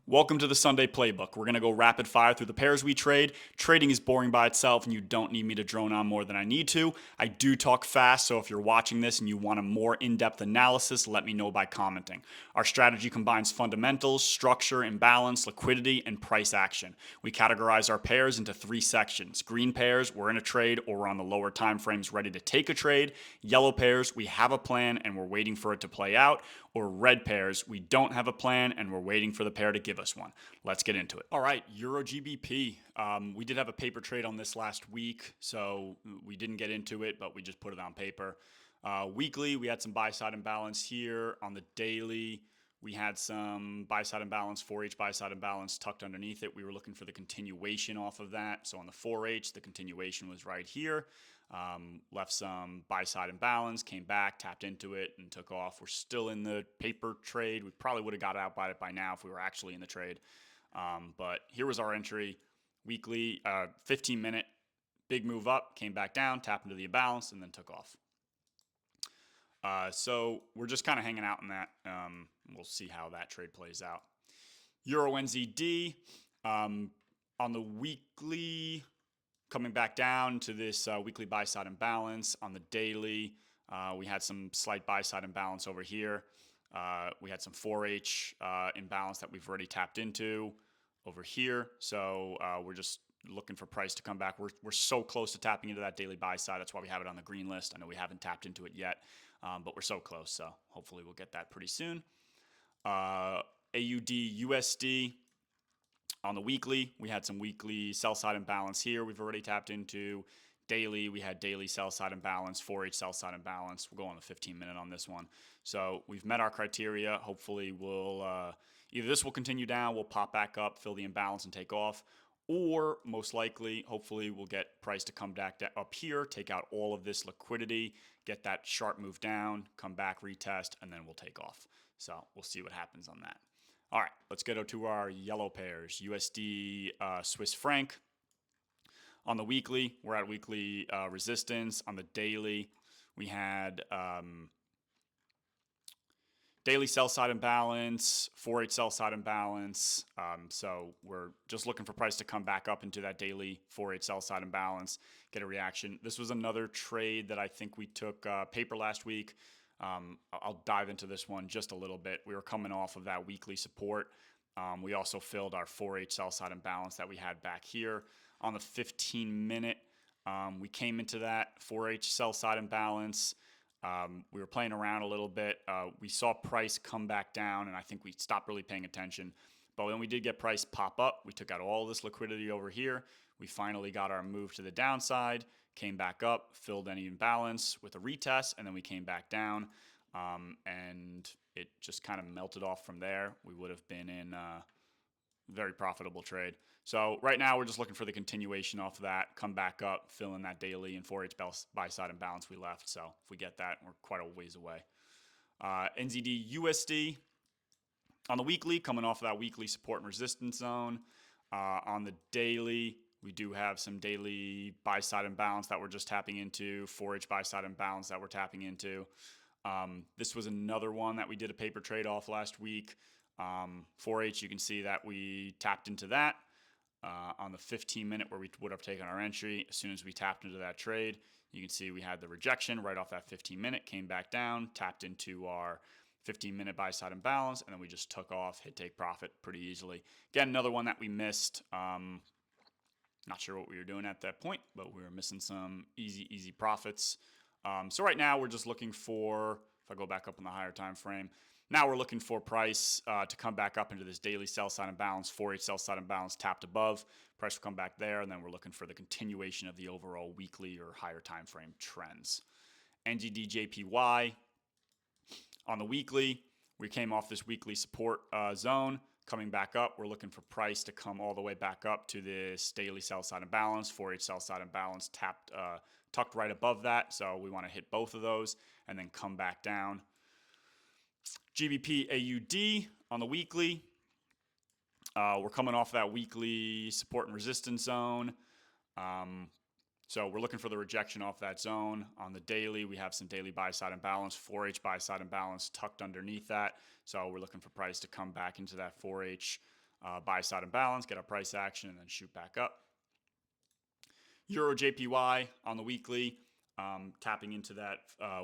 Welcome to the Sunday Playbook. We're going to go rapid fire through the pairs we trade. Trading is boring by itself, and you don't need me to drone on more than I need to. I do talk fast, so if you're watching this and you want a more in-depth analysis, let me know by commenting. Our strategy combines fundamentals, structure, imbalance, liquidity, and price action. We categorize our pairs into three sections. Green pairs, we're in a trade or we're on the lower time frames ready to take a trade. Yellow pairs, we have a plan and we're waiting for it to play out. Or red pairs, we don't have a plan and we're waiting for the pair to give us one. Let's get into it. All right, Euro GBP. We did have a paper trade on this last week, so we didn't get into it, but we just put it on paper. Weekly, we had some buy-side imbalance here. On the daily, we had some buy-side imbalance, 4H buy-side imbalance tucked underneath it. We were looking for the continuation off of that. So on the 4H, the continuation was right here. Left some buy-side imbalance, came back, tapped into it, and took off. We're still in the paper trade. We probably would have got out by it by now if we were actually in the trade. But here was our entry. Weekly, 15-minute, big move up, came back down, tapped into the imbalance, and then took off. So we're just kind of hanging out in that. We'll see how that trade plays out. Euro NZD on the weekly, coming back down to this weekly buy-side imbalance. On the daily, we had some slight buy-side imbalance over here. We had some 4H imbalance that we've already tapped into over here. So we're just looking for price to come back. We're so close to tapping into that daily buy-side. That's why we have it on the green list. I know we haven't tapped into it yet, but we're so close. So hopefully we'll get that pretty soon. AUD USD. On the weekly, we had some weekly sell-side imbalance here we've already tapped into. Daily, we had daily sell-side imbalance, 4H sell-side imbalance. We'll go on the 15-minute on this one. So we've met our criteria. Hopefully we'll either this will continue down, we'll pop back up, fill the imbalance, and take off. Or most likely, hopefully we'll get price to come back up here, take out all of this liquidity, get that sharp move down, come back, retest, and then we'll take off. So we'll see what happens on that. All right, let's get to our yellow pairs. USD Swiss franc. On the weekly, we're at weekly resistance. On the daily, we had daily sell-side imbalance, 4H sell-side imbalance. So we're just looking for price to come back up into that daily 4H sell-side imbalance, get a reaction. This was another trade that I think we took paper last week. I'll dive into this one just a little bit. We were coming off of that weekly support. We also filled our 4H sell-side imbalance that we had back here. On the 15-minute, we came into that 4H sell-side imbalance. We were playing around a little bit. We saw price come back down, and I think we stopped really paying attention. But when we did get price pop up, we took out all this liquidity over here. We finally got our move to the downside, came back up, filled any imbalance with a retest, and then we came back down, and it just kind of melted off from there. We would have been in a very profitable trade. So right now we're just looking for the continuation off of that, come back up, fill in that daily and 4H buy-side imbalance we left. So if we get that, we're quite a ways away. NZD USD on the weekly, coming off of that weekly support and resistance zone. On the daily, we do have some daily buy-side imbalance that we're just tapping into, 4H buy-side imbalance that we're tapping into. This was another one that we did a paper trade off last week. 4H, you can see that we tapped into that on the 15-minute where we would have taken our entry. As soon as we tapped into that trade, you can see we had the rejection right off that 15-minute, came back down, tapped into our 15-minute buy-side imbalance, and then we just took off, hit take profit pretty easily. Again, another one that we missed. Not sure what we were doing at that point, but we were missing some easy profits. So right now we're just looking for, if I go back up in the higher time frame, now we're looking for price to come back up into this daily sell-side imbalance, 4H sell-side imbalance tapped above. Price will come back there, and then we're looking for the continuation of the overall weekly or higher time frame trends. NGD JPY on the weekly, we came off this weekly support zone. Coming back up, we're looking for price to come all the way back up to this daily sell-side imbalance, 4H sell-side imbalance tucked right above that. So we want to hit both of those and then come back down. GBP AUD on the weekly, we're coming off that weekly support and resistance zone. So we're looking for the rejection off that zone. On the daily, we have some daily buy-side imbalance, 4H buy-side imbalance tucked underneath that. So we're looking for price to come back into that 4H buy side imbalance, get our price action, and then shoot back up. Euro JPY on the weekly, tapping into that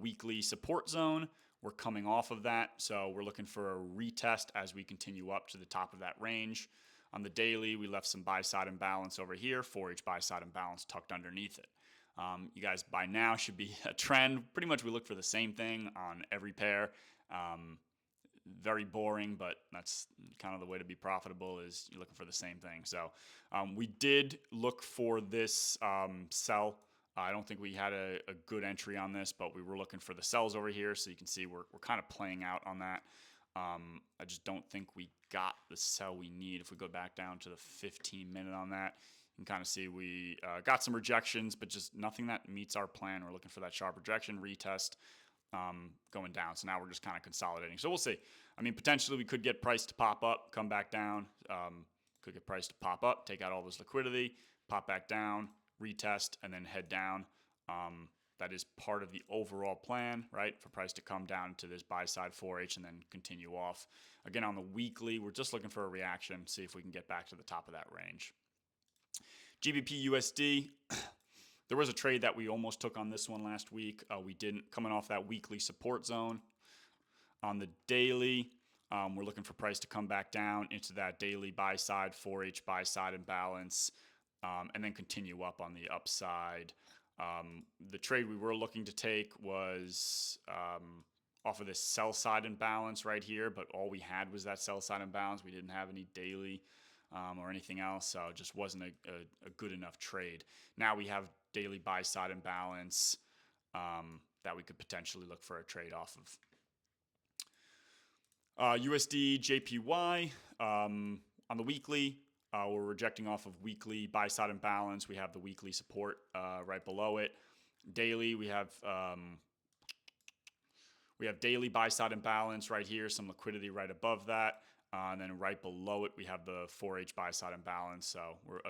weekly support zone. We're coming off of that, so we're looking for a retest as we continue up to the top of that range. On the daily, we left some buy side imbalance over here, 4H buy side imbalance tucked underneath it. You guys by now should be a trend. Pretty much we look for the same thing on every pair. Very boring, but that's kind of the way to be profitable, is you're looking for the same thing. So we did look for this sell. I don't think we had a good entry on this, but we were looking for the sells over here. So you can see we're kind of playing out on that. I just don't think we got the sell we need. If we go back down to the 15-minute on that, you can kind of see we got some rejections, but just nothing that meets our plan. We're looking for that sharp rejection, retest, going down. So now we're just kind of consolidating. So we'll see. I mean, potentially we could get price to pop up, come back down. Could get price to pop up, take out all this liquidity, pop back down, retest, and then head down. That is part of the overall plan, right? For price to come down to this buy side 4H and then continue off. Again, on the weekly, we're just looking for a reaction, see if we can get back to the top of that range. GBP USD. There was a trade that we almost took on this one last week. We didn't, coming off that weekly support zone. On the daily, we're looking for price to come back down into that daily buy side, 4H buy side imbalance, and then continue up on the upside. The trade we were looking to take was off of this sell side imbalance right here, but all we had was that sell side imbalance. We didn't have any daily or anything else, so it just wasn't a good enough trade. Now we have daily buy side imbalance that we could potentially look for a trade off of. USD JPY on the weekly, we're rejecting off of weekly buy side imbalance. We have the weekly support right below it. Daily, we have daily buy side imbalance right here, some liquidity right above that. And then right below it, we have the 4H buy side imbalance. So we're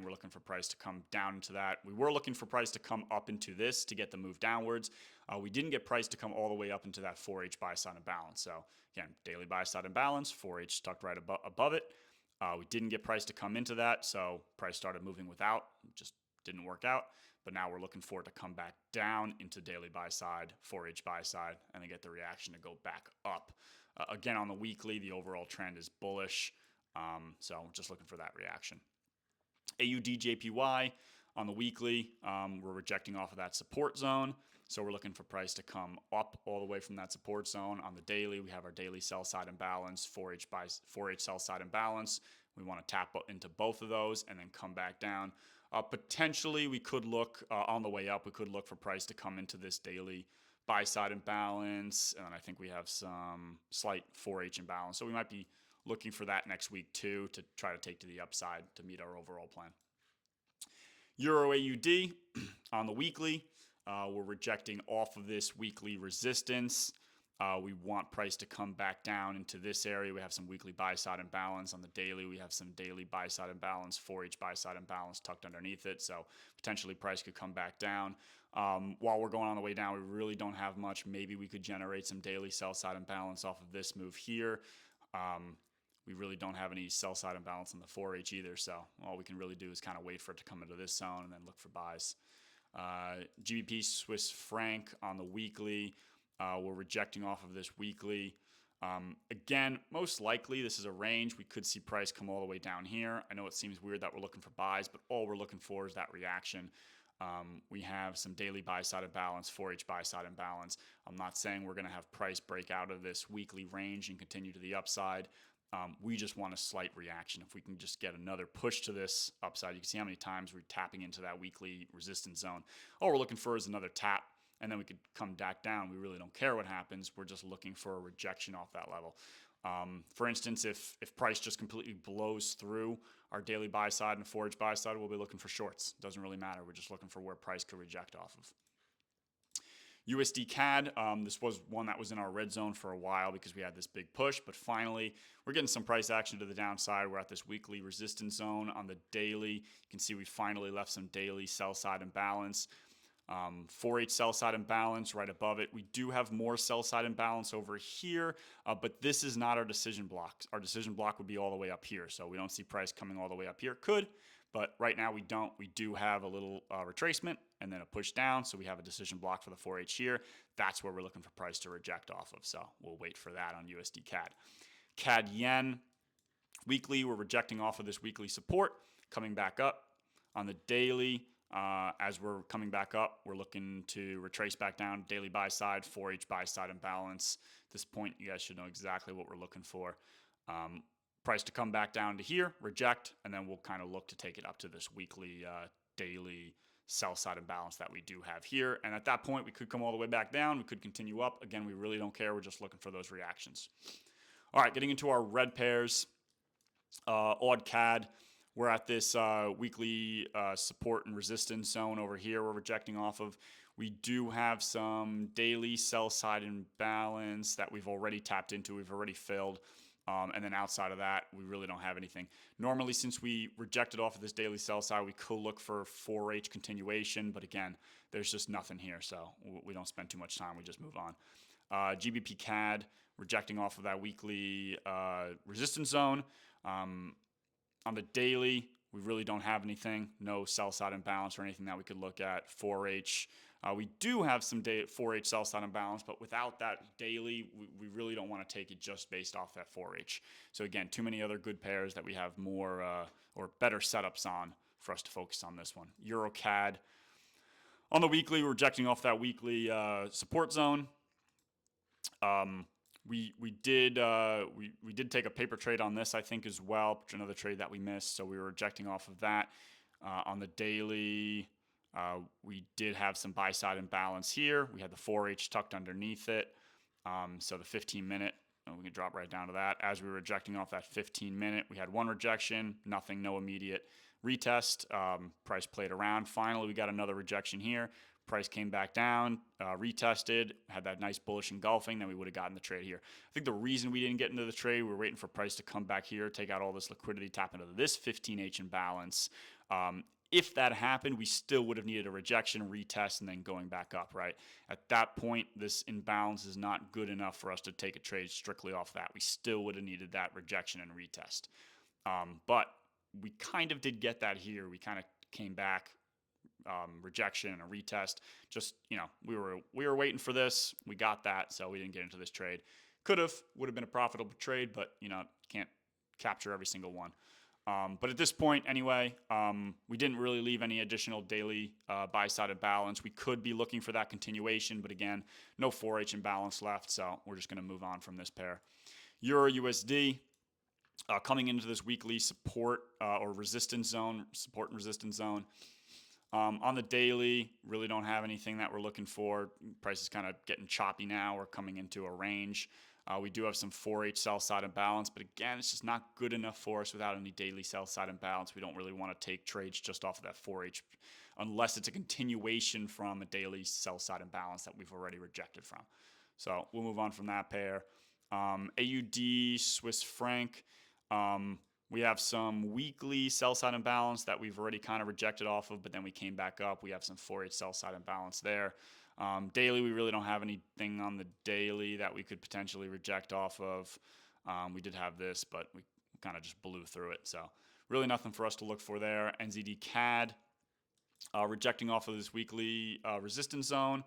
looking for price to come down into that. We were looking for price to come up into this to get the move downwards. We didn't get price to come all the way up into that 4H buy side imbalance. So again, daily buy side imbalance, 4H stuck right above it. We didn't get price to come into that, so price started moving without. It just didn't work out. But now we're looking for it to come back down into daily buy side, 4H buy side, and then get the reaction to go back up. Again, on the weekly, the overall trend is bullish, so just looking for that reaction. AUD JPY on the weekly, we're rejecting off of that support zone, so we're looking for price to come up all the way from that support zone. On the daily, we have our daily sell side imbalance, 4H sell side imbalance. We want to tap into both of those and then come back down. Potentially, we could look on the way up. We could look for price to come into this daily buy side imbalance, and I think we have some slight 4H imbalance. So we might be looking for that next week too to try to take to the upside to meet our overall plan. Euro AUD on the weekly, we're rejecting off of this weekly resistance. We want price to come back down into this area. We have some weekly buy side imbalance. On the daily, we have some daily buy side imbalance, 4H buy side imbalance tucked underneath it. So potentially price could come back down. While we're going on the way down, we really don't have much. Maybe we could generate some daily sell side imbalance off of this move here. We really don't have any sell side imbalance on the 4H either. So all we can really do is kind of wait for it to come into this zone and then look for buys. GBP Swiss franc on the weekly. We're rejecting off of this weekly. Again, most likely this is a range. We could see price come all the way down here. I know it seems weird that we're looking for buys, but all we're looking for is that reaction. We have some daily buy side imbalance, 4H buy side imbalance. I'm not saying we're going to have price break out of this weekly range and continue to the upside. We just want a slight reaction. If we can just get another push to this upside, you can see how many times we're tapping into that weekly resistance zone. All we're looking for is another tap, and then we could come back down. We really don't care what happens. We're just looking for a rejection off that level. For instance, if price just completely blows through our daily buy side and 4H buy side, we'll be looking for shorts. Doesn't really matter. We're just looking for where price could reject off of. USD CAD, this was one that was in our red zone for a while because we had this big push, but finally we're getting some price action to the downside. We're at this weekly resistance zone on the daily. You can see we finally left some daily sell side imbalance. 4H sell side imbalance right above it. We do have more sell side imbalance over here, but this is not our decision block. Our decision block would be all the way up here. So we don't see price coming all the way up here. Could, but right now we don't. We do have a little retracement and then a push down. So we have a decision block for the 4H here. That's where we're looking for price to reject off of. So we'll wait for that on USD CAD. CAD Yen, weekly, we're rejecting off of this weekly support, coming back up. On the daily, as we're coming back up, we're looking to retrace back down, daily buy side, 4H buy side imbalance. At this point, you guys should know exactly what we're looking for. Price to come back down to here, reject, and then we'll kind of look to take it up to this weekly, daily sell side imbalance that we do have here. And at that point, we could come all the way back down. We could continue up. Again, we really don't care. We're just looking for those reactions. All right, getting into our red pairs, odd CAD. We're at this weekly support and resistance zone over here we're rejecting off of. We do have some daily sell side imbalance that we've already tapped into. We've already filled. And then outside of that, we really don't have anything. Normally, since we rejected off of this daily sell side, we could look for 4H continuation. But again, there's just nothing here. So we don't spend too much time. We just move on. GBP CAD, rejecting off of that weekly resistance zone. On the daily, we really don't have anything. No sell side imbalance or anything that we could look at. 4H. We do have some 4H sell side imbalance, but without that daily, we really don't want to take it just based off that 4H. So again, too many other good pairs that we have more or better setups on for us to focus on this one. Euro CAD. On the weekly, we're rejecting off that weekly support zone. We did take a paper trade on this, I think, as well, which is another trade that we missed. So we were rejecting off of that. On the daily, we did have some buy side imbalance here. We had the 4H tucked underneath it. So the 15-minute, we can drop right down to that. As we were rejecting off that 15-minute, we had one rejection, nothing, no immediate retest. Price played around. Finally, we got another rejection here. Price came back down, retested, had that nice bullish engulfing, then we would have gotten the trade here. I think the reason we didn't get into the trade, we were waiting for price to come back here, take out all this liquidity, tap into this 15H imbalance. If that happened, we still would have needed a rejection, retest, and then going back up, right? At that point, this imbalance is not good enough for us to take a trade strictly off that. We still would have needed that rejection and retest. But we kind of did get that here. We kind of came back, rejection and a retest. Just, we were waiting for this. We got that, so we didn't get into this trade. Would have been a profitable trade, but can't capture every single one. But at this point, anyway, we didn't really leave any additional daily buy side imbalance. We could be looking for that continuation, but again, no 4H imbalance left, so we're just going to move on from this pair. Euro USD. Coming into this weekly support or resistance zone, support and resistance zone. On the daily, really don't have anything that we're looking for. Price is kind of getting choppy now. We're coming into a range. We do have some 4H sell side imbalance, but again, it's just not good enough for us without any daily sell side imbalance. We don't really want to take trades just off of that 4H unless it's a continuation from a daily sell side imbalance that we've already rejected from. So we'll move on from that pair. AUD, Swiss franc. We have some weekly sell side imbalance that we've already kind of rejected off of, but then we came back up. We have some 4H sell side imbalance there. Daily, we really don't have anything on the daily that we could potentially reject off of. We did have this, but we kind of just blew through it. So really nothing for us to look for there. NZD CAD, rejecting off of this weekly resistance zone.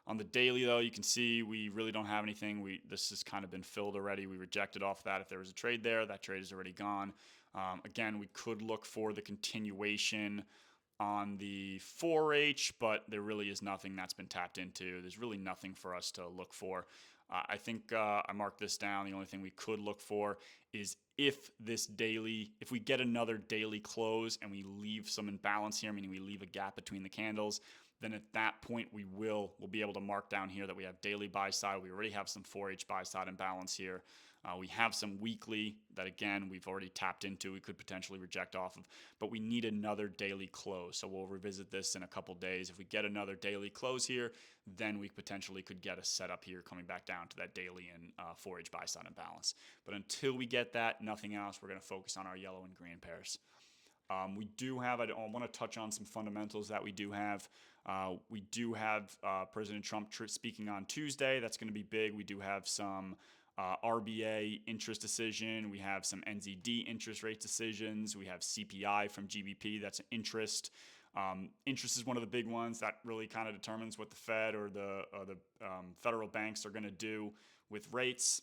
On the daily, though, you can see we really don't have anything. This has kind of been filled already. We rejected off that. If there was a trade there, that trade is already gone. Again, we could look for the continuation on the 4H, but there really is nothing that's been tapped into. There's really nothing for us to look for. I think I marked this down. The only thing we could look for is if we get another daily close and we leave some imbalance here, meaning we leave a gap between the candles, then at that point we'll be able to mark down here that we have daily buy side. We already have some 4H buy side imbalance here. We have some weekly that, again, we've already tapped into. We could potentially reject off of, but we need another daily close. So we'll revisit this in a couple days. If we get another daily close here, then we potentially could get a setup here coming back down to that daily and 4H buy side imbalance. But until we get that, nothing else. We're going to focus on our yellow and green pairs. We do have, I want to touch on some fundamentals that we do have. We do have President Trump speaking on Tuesday. That's going to be big. We do have some RBA interest decision. We have some NZD interest rate decisions. We have CPI from GBP. That's an interest. Interest is one of the big ones that really kind of determines what the Fed or the federal banks are going to do with rates.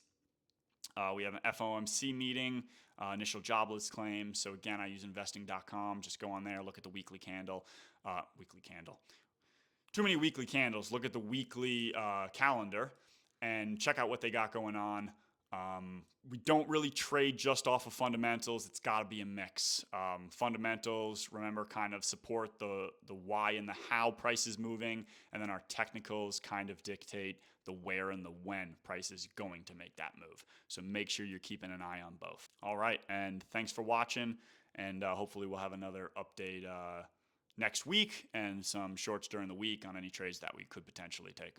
We have an FOMC meeting, initial jobless claims. So again, I use investing.com. Just go on there, look at the weekly candle. Too many weekly candles. Look at the weekly calendar and check out what they got going on. We don't really trade just off of fundamentals. It's got to be a mix. Fundamentals, remember, kind of support the why and the how price is moving, and then our technicals kind of dictate the where and the when price is going to make that move. So make sure you're keeping an eye on both. All right, and thanks for watching, and hopefully we'll have another update next week and some shorts during the week on any trades that we could potentially take.